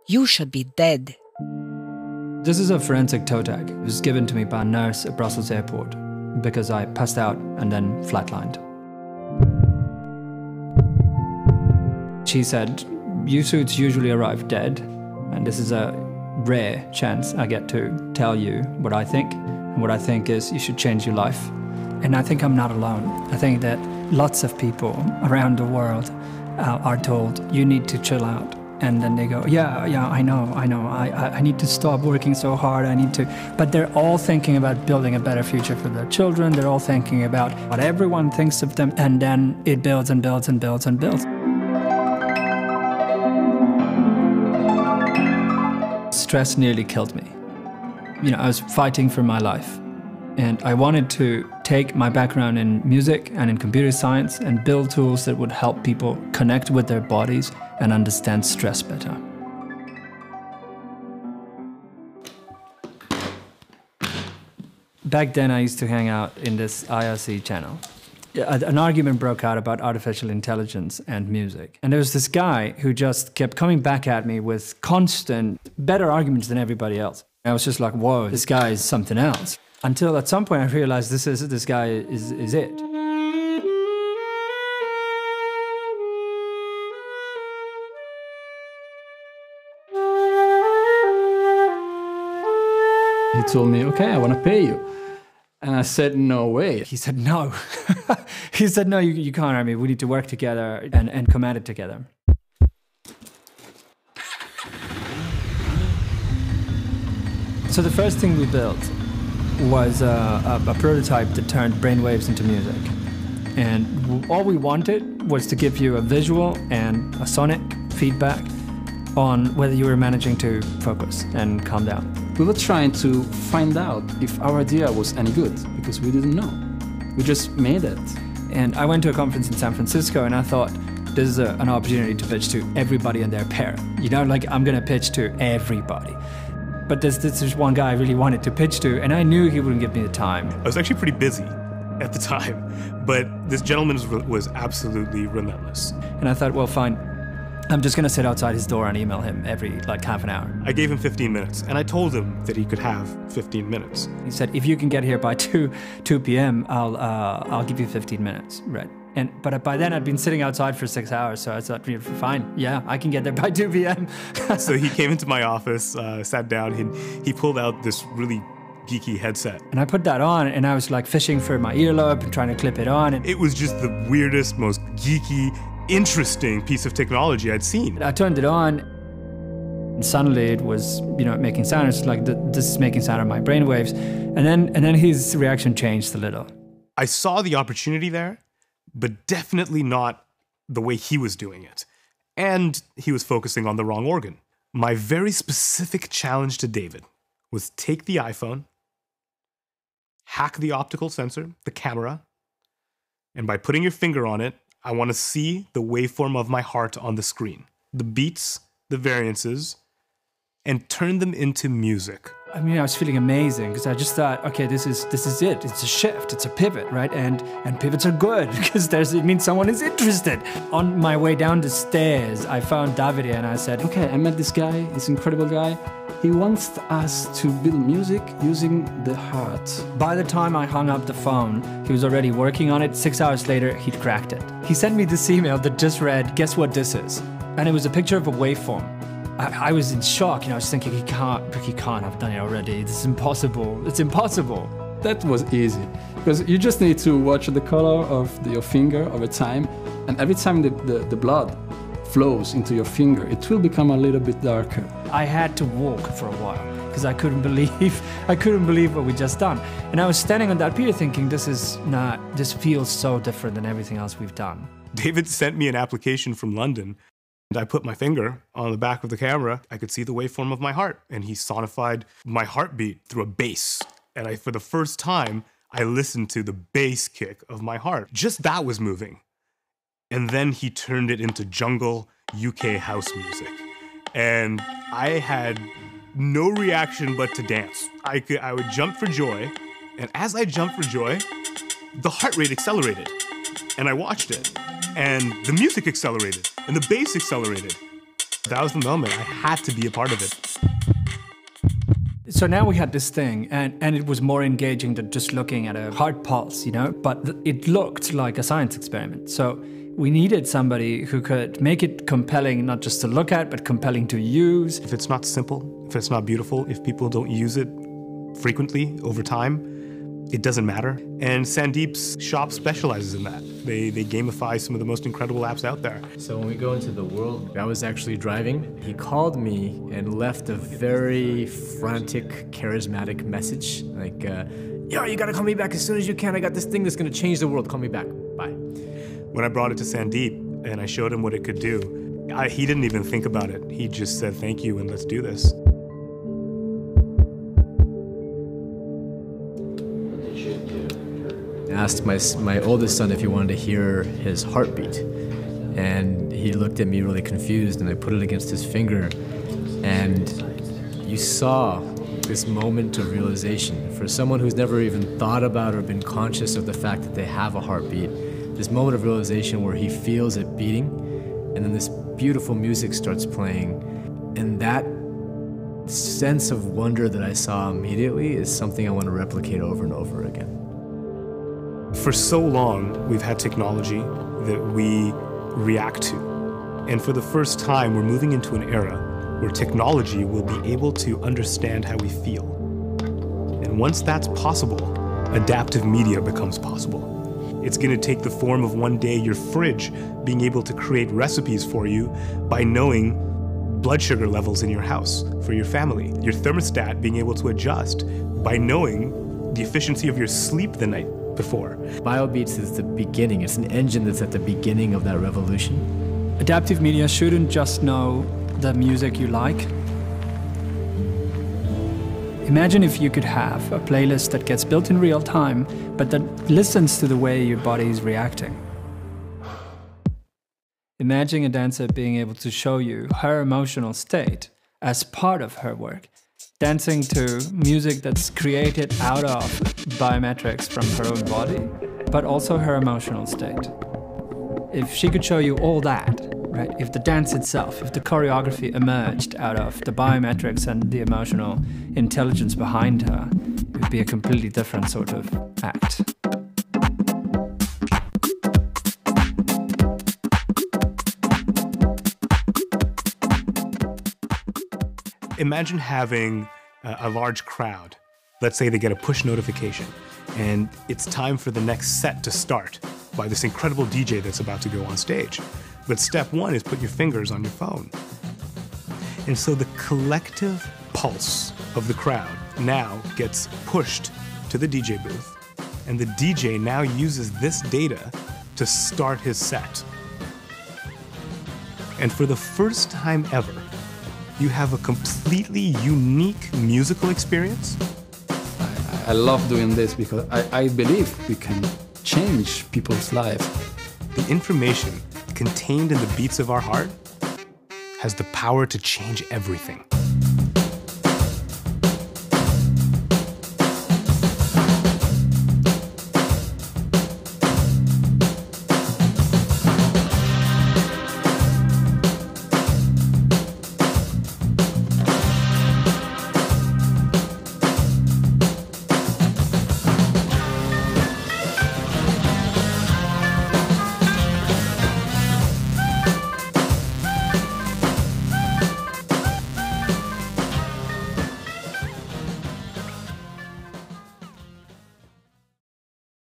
You should be dead. This is a forensic toe tag. It was given to me by a nurse at Brussels airport because I passed out and then flatlined. She said, "You suits usually arrive dead, and this is a rare chance I get to tell you what I think. And what I think is you should change your life." And I think I'm not alone. I think that lots of people around the world are told, you need to chill out. And then they go, yeah, I know. I need to stop working so hard. I need to. But they're all thinking about building a better future for their children. They're all thinking about what everyone thinks of them. And then it builds and builds and builds and builds. Stress nearly killed me. You know, I was fighting for my life. And I wanted to take my background in music and in computer science and build tools that would help people connect with their bodies and understand stress better. Back then, I used to hang out in this IRC channel. An argument broke out about artificial intelligence and music. And there was this guy who just kept coming back at me with constant, better arguments than everybody else. I was just like, whoa, this guy is something else. Until at some point I realized this guy is it. He told me, okay, I want to pay you. And I said, no way. He said, no. He said, no, you can't hire me. We need to work together and come at it together. So the first thing we built was a prototype that turned brainwaves into music. And all we wanted was to give you a visual and a sonic feedback on whether you were managing to focus and calm down. We were trying to find out if our idea was any good, because we didn't know. We just made it. And I went to a conference in San Francisco and I thought, this is an opportunity to pitch to everybody and their parent. You know, like I'm gonna pitch to everybody. But this is one guy I really wanted to pitch to, and I knew he wouldn't give me the time. I was actually pretty busy at the time, but this gentleman was absolutely relentless. And I thought, well, fine. I'm just gonna sit outside his door and email him every like half an hour. I gave him 15 minutes, and I told him that he could have 15 minutes. He said, if you can get here by 2 p.m., I'll give you 15 minutes, right? But by then I'd been sitting outside for 6 hours, so I thought, fine, yeah, I can get there by 2 p.m. So he came into my office, sat down, he pulled out this really geeky headset. And I put that on, and I was like fishing for my earlobe and trying to clip it on. And it was just the weirdest, most geeky, interesting piece of technology I'd seen. I turned it on, and suddenly it was, you know, making sound. It's like, this is making sound on my brainwaves. And then his reaction changed a little. I saw the opportunity there, but definitely not the way he was doing it. And he was focusing on the wrong organ. My very specific challenge to David was take the iPhone, hack the optical sensor, the camera, and by putting your finger on it, I want to see the waveform of my heart on the screen, the beats, the variances, and turn them into music. I mean, I was feeling amazing because I just thought, okay, this is it. It's a shift, it's a pivot, right? And pivots are good because it means someone is interested. On my way down the stairs, I found Davide and I said, okay, I met this guy, this incredible guy. He wants us to build music using the heart. By the time I hung up the phone, he was already working on it. 6 hours later, he'd cracked it. He sent me this email that just read, guess what this is? And it was a picture of a waveform. I was in shock, you know, I was thinking, he can't have done it already. This is impossible, it's impossible. That was easy, because you just need to watch the color of your finger over time, and every time the blood flows into your finger, it will become a little bit darker. I had to walk for a while, because I couldn't believe what we just done. And I was standing on that pier thinking, this feels so different than everything else we've done. David sent me an application from London. I put my finger on the back of the camera. I could see the waveform of my heart, and he sonified my heartbeat through a bass. And for the first time, I listened to the bass kick of my heart. Just that was moving. And then he turned it into jungle UK house music. And I had no reaction but to dance. I would jump for joy, and as I jumped for joy, the heart rate accelerated. And I watched it. And the music accelerated, and the bass accelerated. That was the moment. I had to be a part of it. So now we had this thing, and it was more engaging than just looking at a heart pulse, you know? But it looked like a science experiment. So we needed somebody who could make it compelling, not just to look at, but compelling to use. If it's not simple, if it's not beautiful, if people don't use it frequently over time, it doesn't matter. And Sandeep's shop specializes in that. They gamify some of the most incredible apps out there. So when we go into the world, I was actually driving. He called me and left a very frantic, charismatic message. Like, yo, you gotta call me back as soon as you can. I got this thing that's gonna change the world. Call me back. Bye. When I brought it to Sandeep and I showed him what it could do, he didn't even think about it. He just said, thank you, and let's do this. I asked my oldest son if he wanted to hear his heartbeat. And he looked at me really confused, and I put it against his finger. And you saw this moment of realization. For someone who's never even thought about or been conscious of the fact that they have a heartbeat, this moment of realization where he feels it beating, and then this beautiful music starts playing. And that sense of wonder that I saw immediately is something I want to replicate over and over again. For so long, we've had technology that we react to. And for the first time, we're moving into an era where technology will be able to understand how we feel. And once that's possible, adaptive media becomes possible. It's going to take the form of one day your fridge being able to create recipes for you by knowing blood sugar levels in your house for your family. Your thermostat being able to adjust by knowing the efficiency of your sleep the night before. BioBeats is the beginning. It's an engine that's at the beginning of that revolution. Adaptive media shouldn't just know the music you like. Imagine if you could have a playlist that gets built in real time, but that listens to the way your body is reacting. Imagine a dancer being able to show you her emotional state as part of her work, dancing to music that's created out of biometrics from her own body, but also her emotional state. If she could show you all that, right? If the dance itself, if the choreography emerged out of the biometrics and the emotional intelligence behind her, it would be a completely different sort of act. Imagine having a large crowd. Let's say they get a push notification, and it's time for the next set to start by this incredible DJ that's about to go on stage. But step one is put your fingers on your phone. And so the collective pulse of the crowd now gets pushed to the DJ booth, and the DJ now uses this data to start his set. And for the first time ever, you have a completely unique musical experience. I love doing this because I believe we can change people's lives. The information contained in the beats of our heart has the power to change everything.